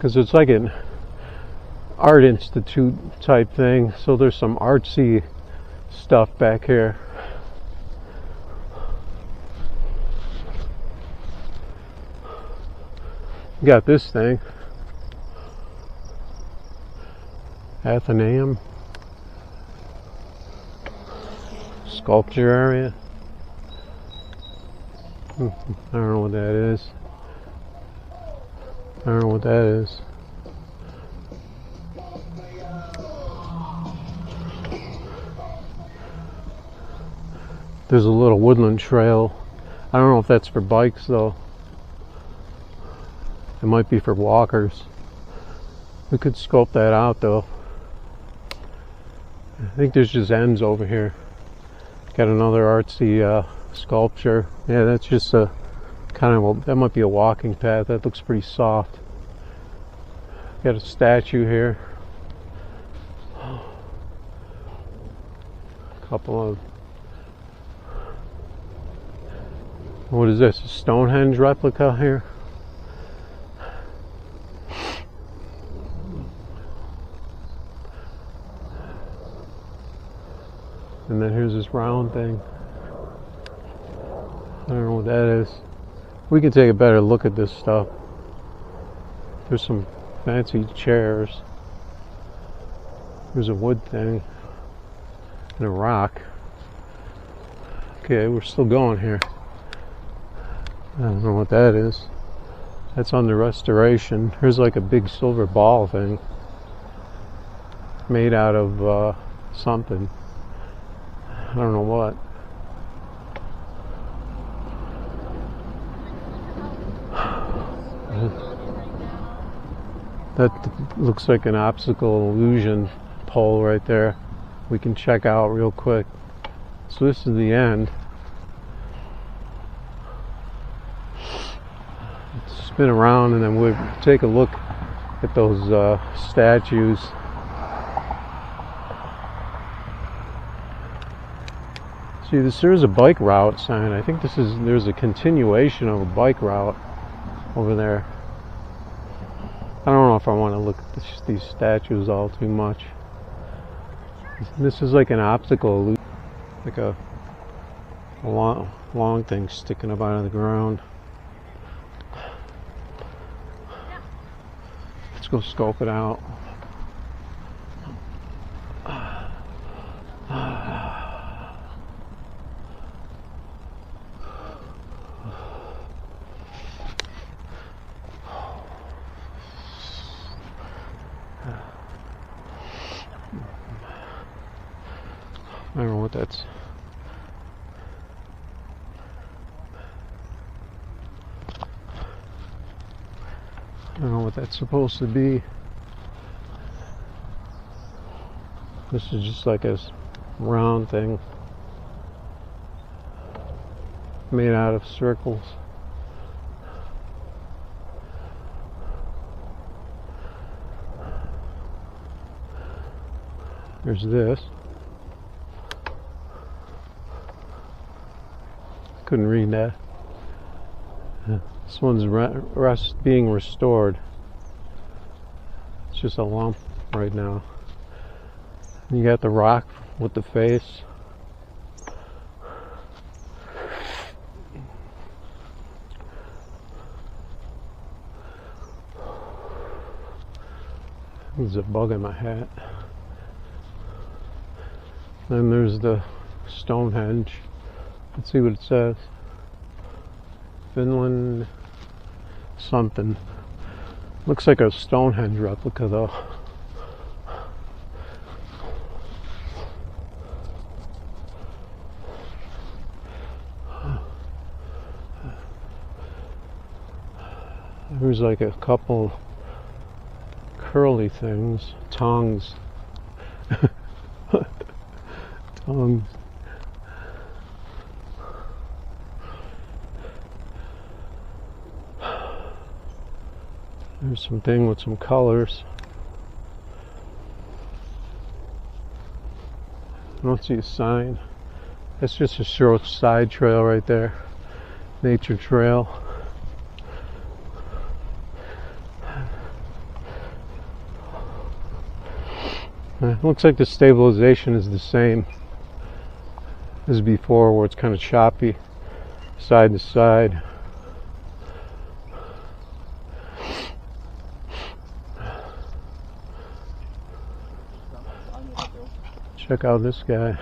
because it's like an art institute type thing, so there's some artsy stuff back here. You got this thing, Athenaeum, sculpture area. I don't know what that is. I don't know what that is. There's a little woodland trail. I don't know if that's for bikes though. It might be for walkers. We could scope that out though. I think there's just ends over here. Got another artsy sculpture. Yeah, that's just a kind of that might be a walking path. That looks pretty soft. Got a statue here. A couple of, what is this? A Stonehenge replica here. And then here's this round thing. I don't know what that is. We can take a better look at this stuff. There's some fancy chairs. There's a wood thing. And a rock. Okay, we're still going here. I don't know what that is. That's under restoration. Here's like a big silver ball thing. Made out of something. I don't know what. That looks like an optical illusion pole right there. We can check out real quick. So this is the end. Let's spin around and then we'll take a look at those statues. See, there's a bike route sign. I think there's a continuation of a bike route over there. I don't know if I want to look at these statues all too much. This is like an optical illusion, like a long thing sticking up out of the ground. Let's go scope it out. I don't know what that's. I don't know what that's supposed to be. This is just like a round thing made out of circles. There's this. Couldn't read that. This one's being restored. It's just a lump right now. You got the rock with the face. There's a bug in my hat. Then there's the Stonehenge. Let's see what it says. Finland something. Looks like a Stonehenge replica though. There's like a couple curly things. Tongues. Tongues. There's something with some colors. I don't see a sign. That's just a short side trail right there. Nature trail. Looks like the stabilization is the same as before, where it's kind of choppy side to side. Check out this guy.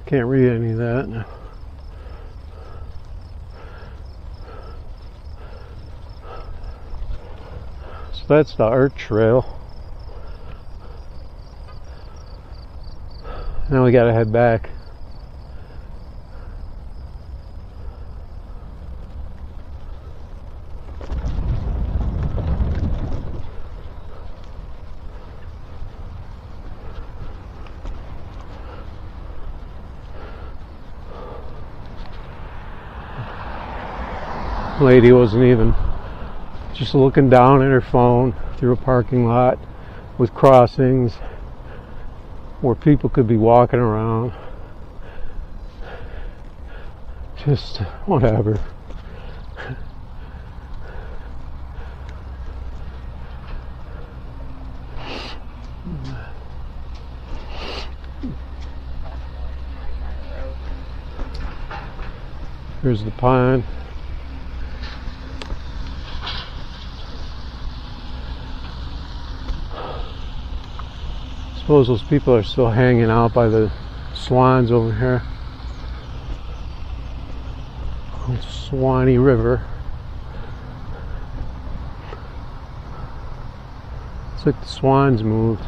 Can't read any of that. So that's the art trail. Now we gotta head back. Lady wasn't even just looking down at her phone through a parking lot with crossings where people could be walking around. Just whatever. Here's the pond. I suppose those people are still hanging out by the swans over here. Swanee River. It's like the swans moved.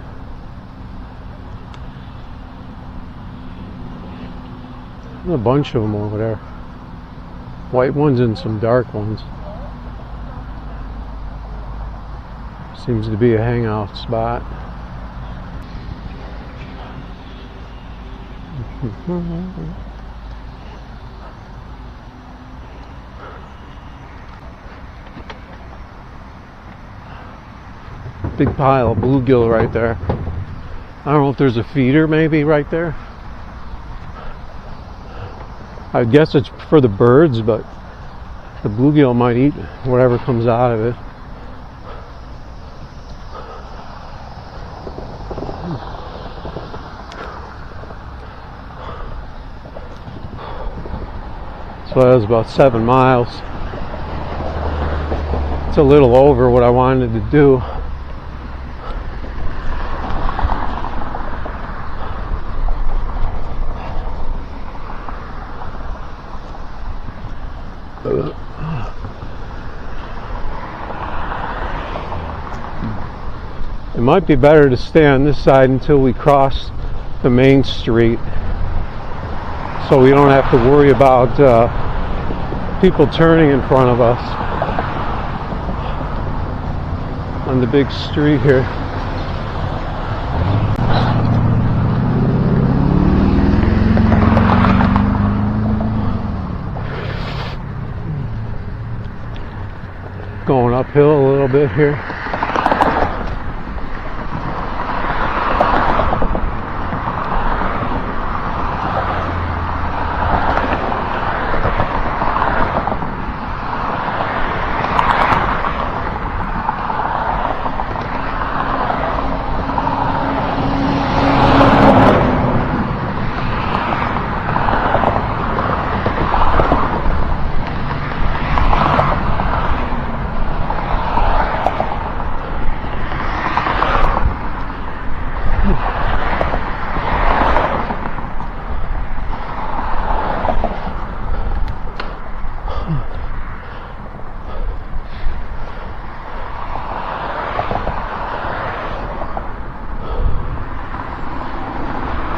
There's a bunch of them over there. White ones and some dark ones. Seems to be a hangout spot. Big pile of bluegill right there. I don't know if there's a feeder maybe right there. I guess it's for the birds, but the bluegill might eat whatever comes out of it. So that was about 7 miles. It's a little over what I wanted to do. It might be better to stay on this side until we cross the main street, so we don't have to worry about people turning in front of us on the big street here. Going uphill a little bit here.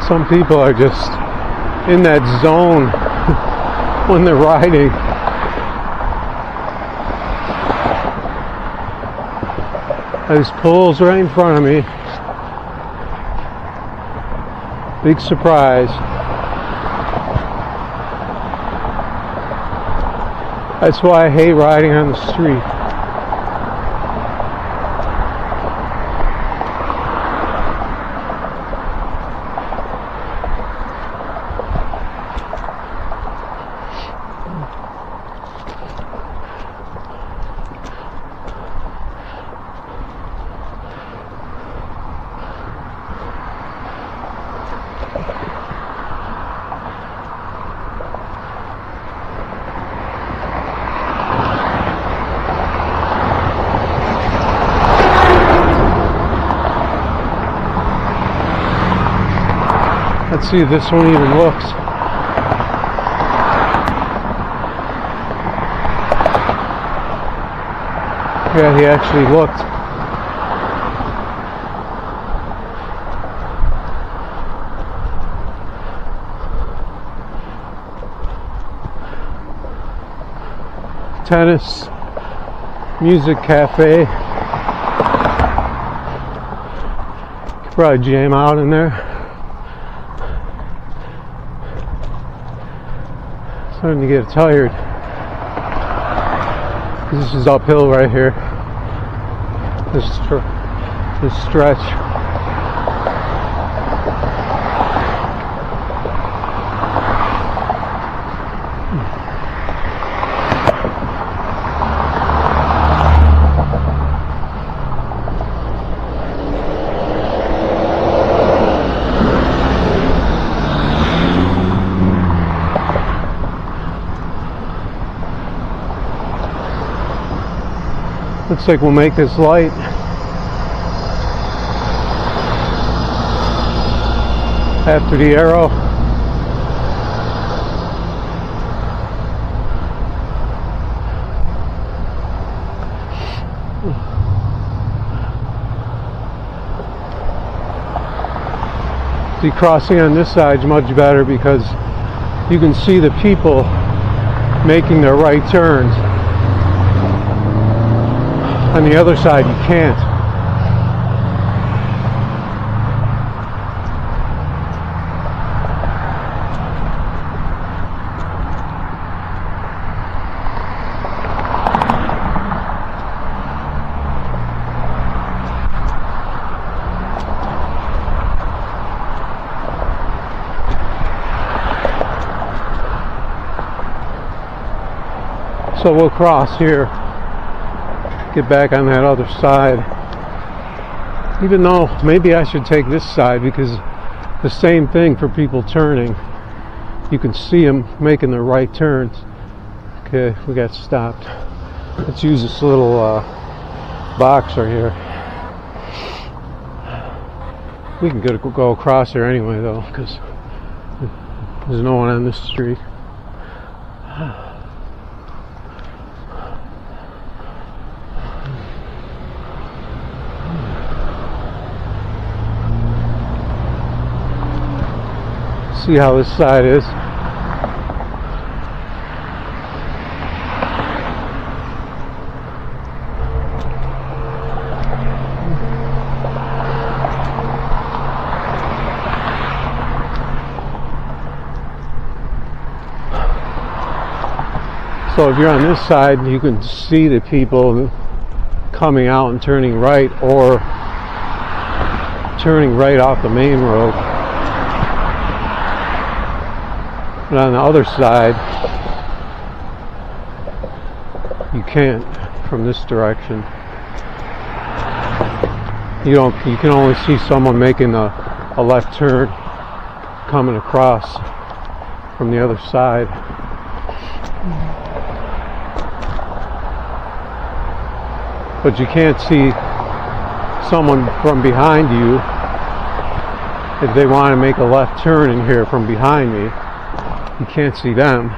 Some people are just in that zone when they're riding. There's pools right in front of me. Big surprise. That's why I hate riding on the street. Let's see if this one even looks. Yeah, he actually looked. Tennis, music cafe. Could probably jam out in there. Starting to get tired. This is uphill right here. This stretch. Looks like we'll make this light. After the arrow. The crossing on this side is much better because you can see the people making their right turns. On the other side, you can't. So we'll cross here, get back on that other side. Even though maybe I should take this side because the same thing for people turning. You can see them making the right turns. Okay, we got stopped. Let's use this little box right here. We can go across here anyway though, because there's no one on this street. See how this side is. So if you're on this side, you can see the people coming out and turning right or turning right off the main road. But on the other side, you can't from this direction. You can only see someone making a left turn coming across from the other side. But you can't see someone from behind you if they want to make a left turn in here from behind me. You can't see them.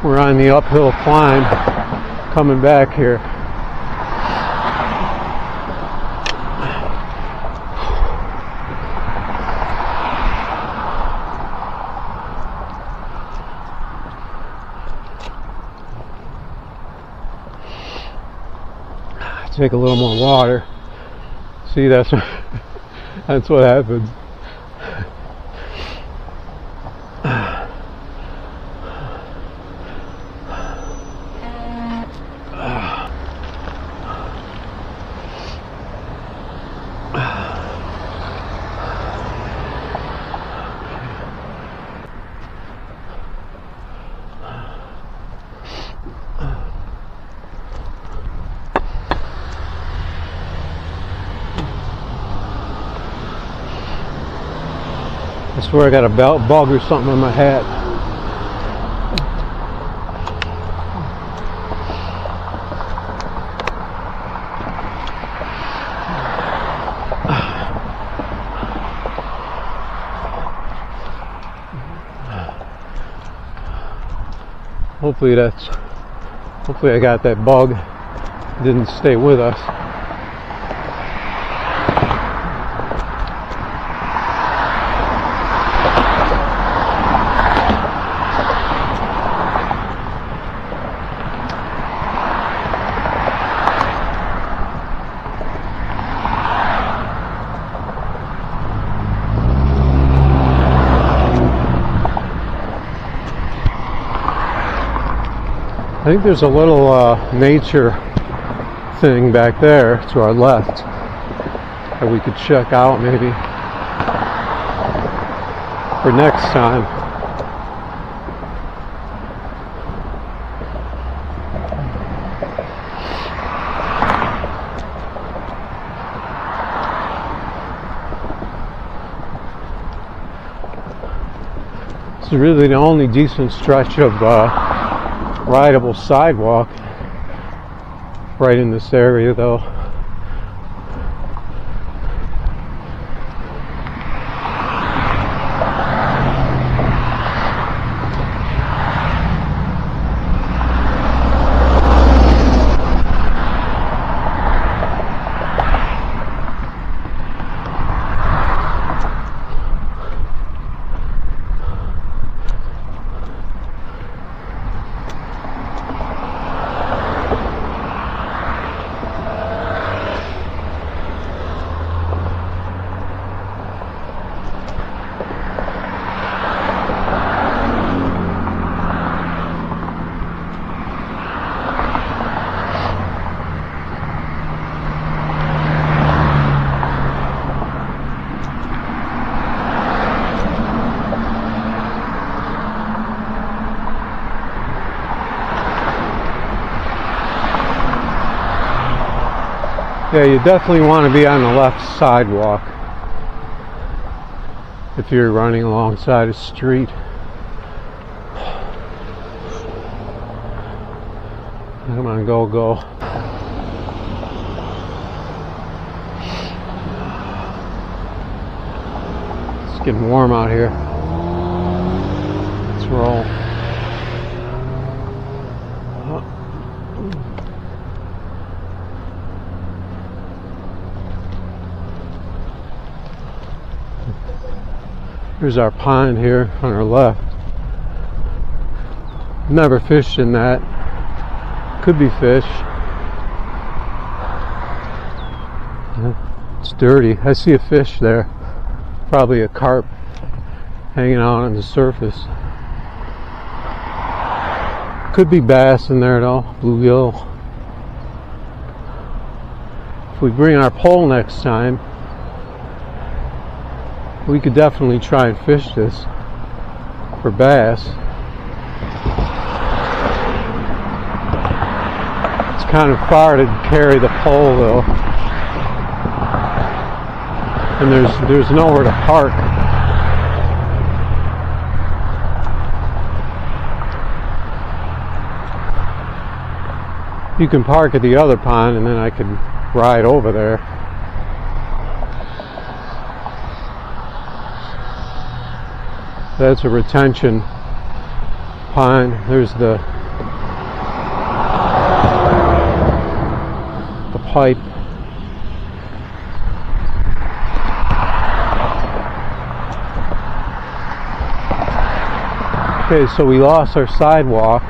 We're on the uphill climb coming back here. Take a little more water. See, that's that's what happens. I swear I got a bug or something in my hat. Hopefully I got that bug. Didn't stay with us. I think there's a little nature thing back there to our left that we could check out maybe for next time. It's really the only decent stretch of rideable sidewalk right in this area, though. Yeah, you definitely want to be on the left sidewalk if you're running alongside a street. Come on, go. It's getting warm out here. Let's roll. Here's our pond here on our left. Never fished in that. Could be fish. It's dirty. I see a fish there. Probably a carp hanging out on the surface. Could be bass in there though, bluegill. If we bring our pole next time, we could definitely try and fish this for bass. It's kind of far to carry the pole though, and there's nowhere to park. You can park at the other pond and then I could ride over there. That's a retention pond. There's the pipe. Okay, so we lost our sidewalk.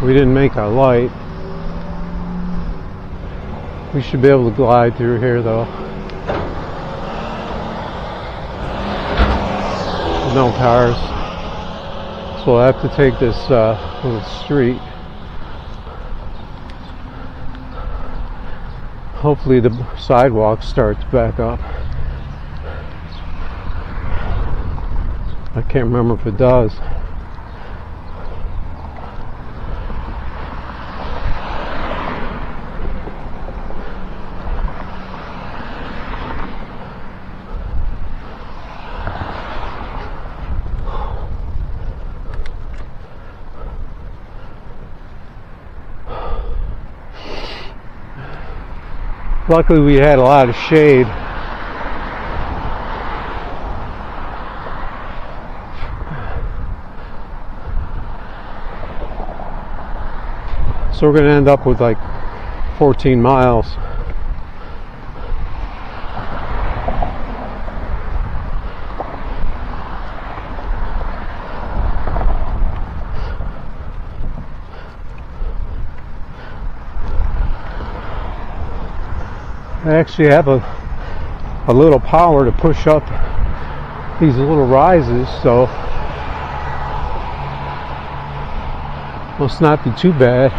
We didn't make our light. We should be able to glide through here though. No cars. So we'll have to take this little street. Hopefully the sidewalk starts back up. I can't remember if it does. Luckily we had a lot of shade. So we're going to end up with like 14 miles. I actually have a little power to push up these little rises, so must not be too bad.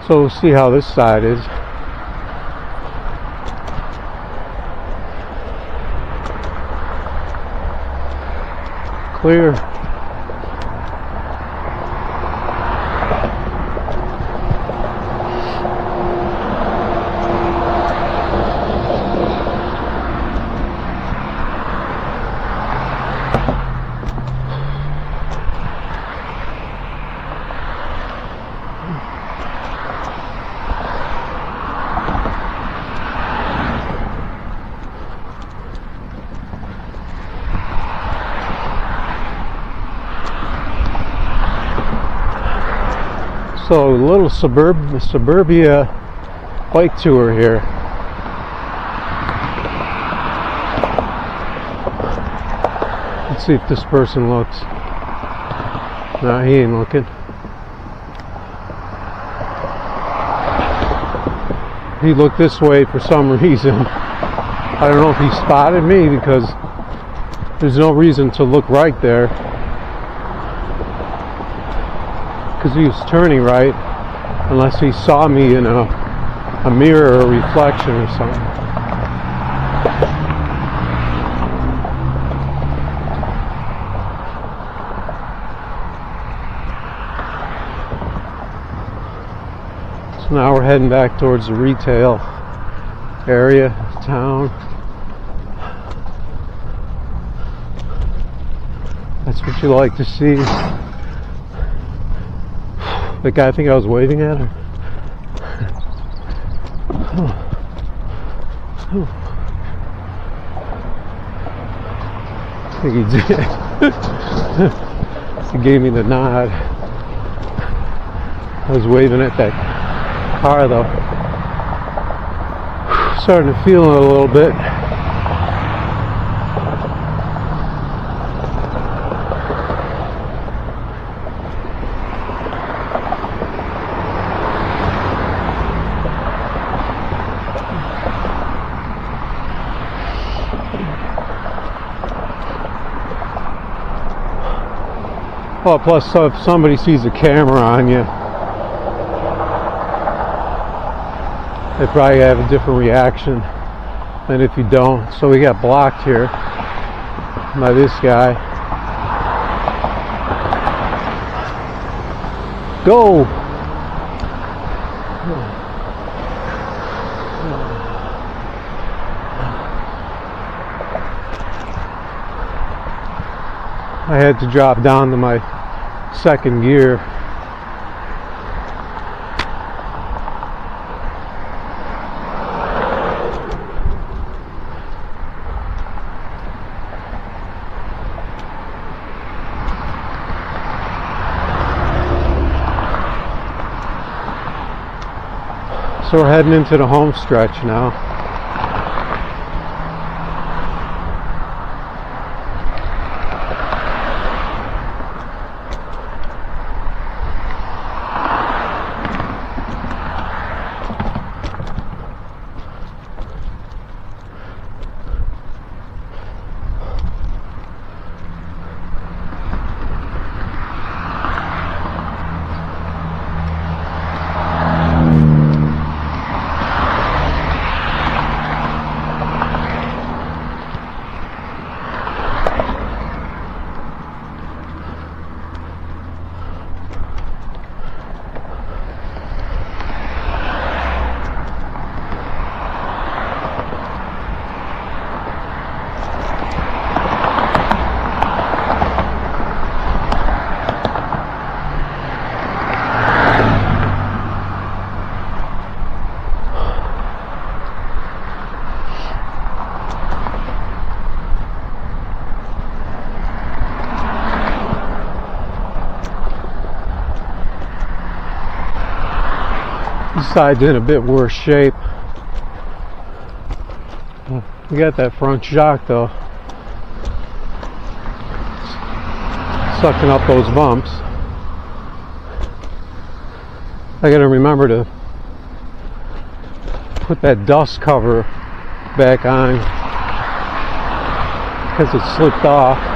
So we'll see how this side is. Clear. So a little Suburbia bike tour here. Let's see if this person looks. No, he ain't looking. He looked this way for some reason. I don't know if he spotted me because there's no reason to look right there. Because he was turning right, unless he saw me in a mirror or reflection or something. So now we're heading back towards the retail area of town. That's what you like to see. The guy, I think I was waving at her. I think he did. He gave me the nod. I was waving at that car though. Starting to feel it a little bit. Well, plus if somebody sees a camera on you, they probably have a different reaction than if you don't. So we got blocked here by this guy. Go! I had to drop down to my second gear. So we're heading into the home stretch now. This side's in a bit worse shape. We got that front shock though, sucking up those bumps. I gotta remember to put that dust cover back on because it slipped off.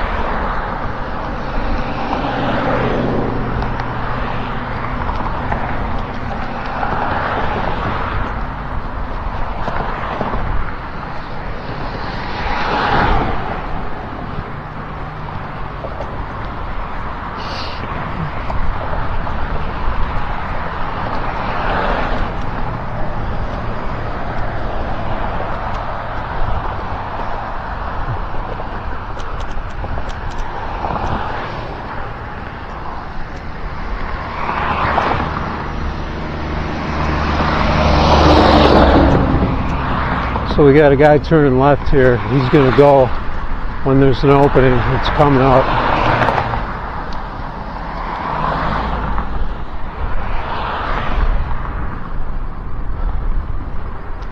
So we got a guy turning left here. He's gonna go when there's an opening. It's coming up.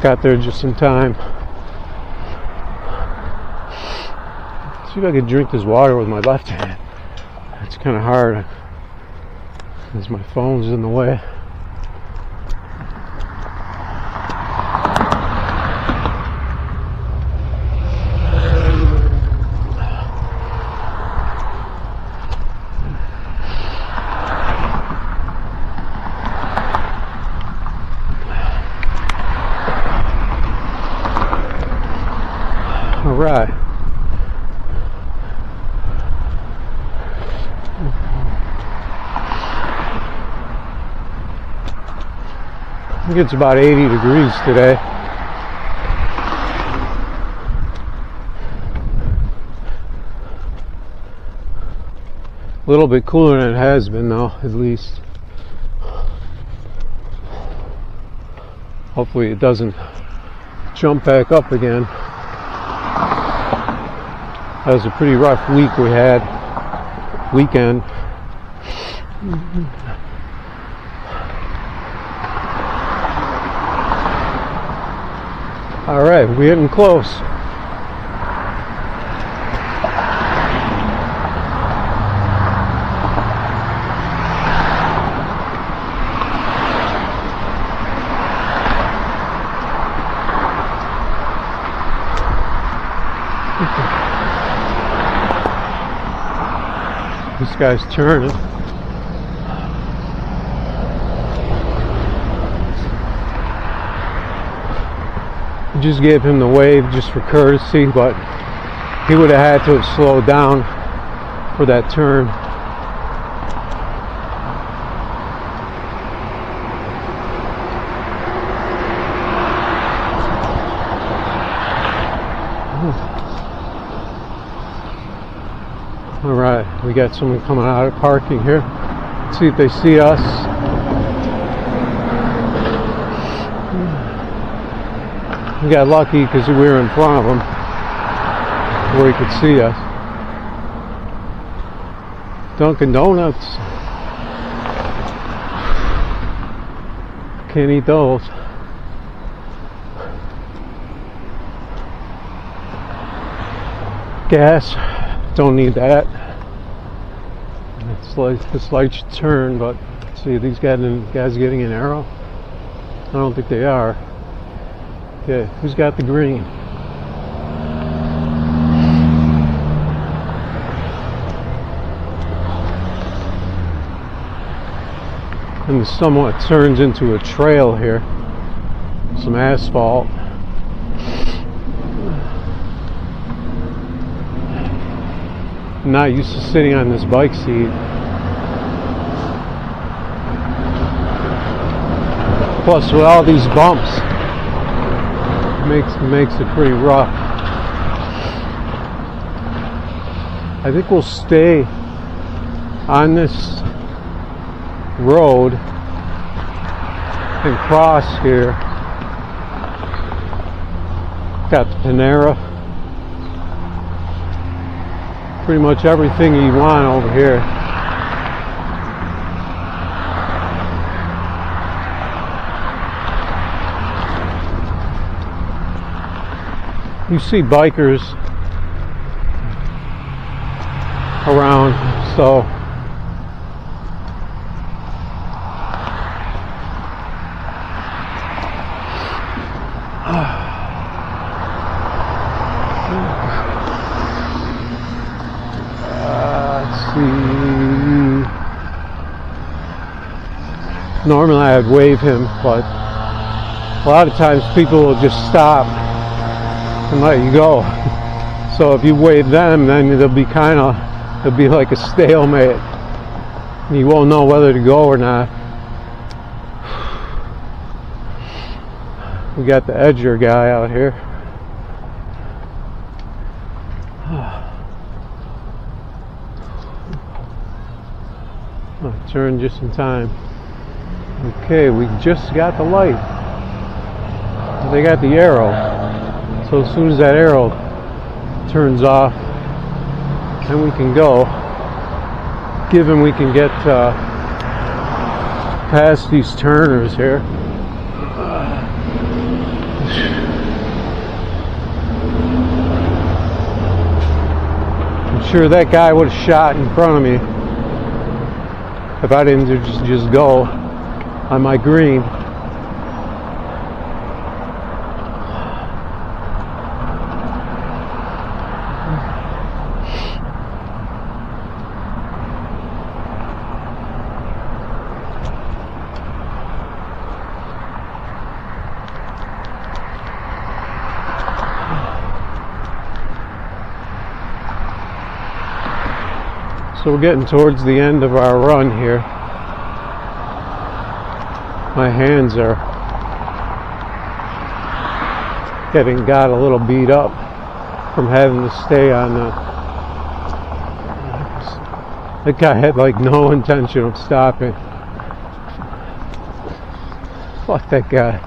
Got there just in time. See if I could drink this water with my left hand. It's kind of hard because my phone's in the way. Right. I think it's about 80 degrees today. A little bit cooler than it has been though, at least. Hopefully it doesn't jump back up again. That was a pretty rough week we had. Weekend. All right, we're getting close. This guy's turning. I just gave him the wave just for courtesy, but he would have had to have slowed down for that turn. All right. We got someone coming out of parking here. Let's see if they see us. We got lucky because we were in front of them where he could see us. Dunkin' Donuts. Can't eat those. Gas. Don't need that. It's like this light should turn, but see, are these guys getting an arrow? I don't think they are. Okay, who's got the green? And somewhat turns into a trail here. Some asphalt. I'm not used to sitting on this bike seat. Plus, with all these bumps, makes it pretty rough. I think we'll stay on this road and cross here. Got the Panera. Pretty much everything you want over here. You see bikers around, so let's see. Normally I'd wave him, but a lot of times people will just stop and let you go. So if you wave them, then it'll be like a stalemate. You won't know whether to go or not. We got the edger guy out here. I turned just in time. Okay, we just got the light. They got the arrow. So as soon as that arrow turns off, then we can go. Given we can get past these turners here. I'm sure that guy would have shot in front of me if I didn't just go on my green. So we're getting towards the end of our run here. My hands are got a little beat up from having to stay on the... That guy had like no intention of stopping. Fuck that guy.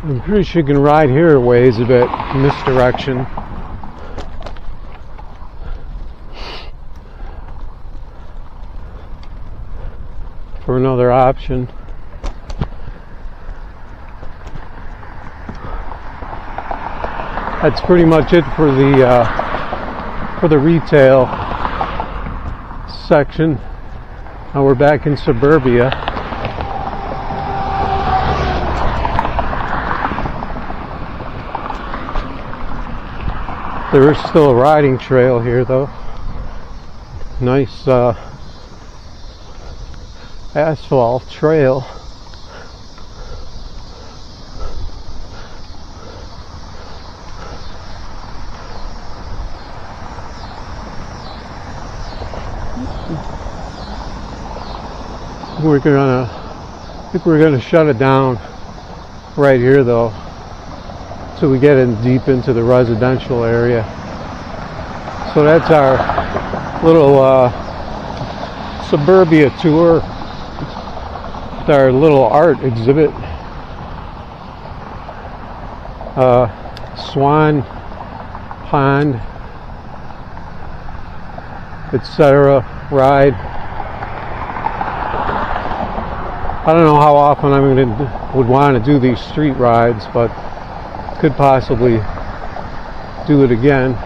I'm pretty sure you can ride here a ways a bit in this direction. For another option. That's pretty much it for the retail section. Now we're back in Suburbia. There is still a riding trail here though. Nice asphalt trail. I think we're gonna shut it down right here though, so we get in deep into the residential area. So that's our little Suburbia tour with our little art exhibit. Swan Pond, etc. ride. I don't know how often would want to do these street rides, but could possibly do it again.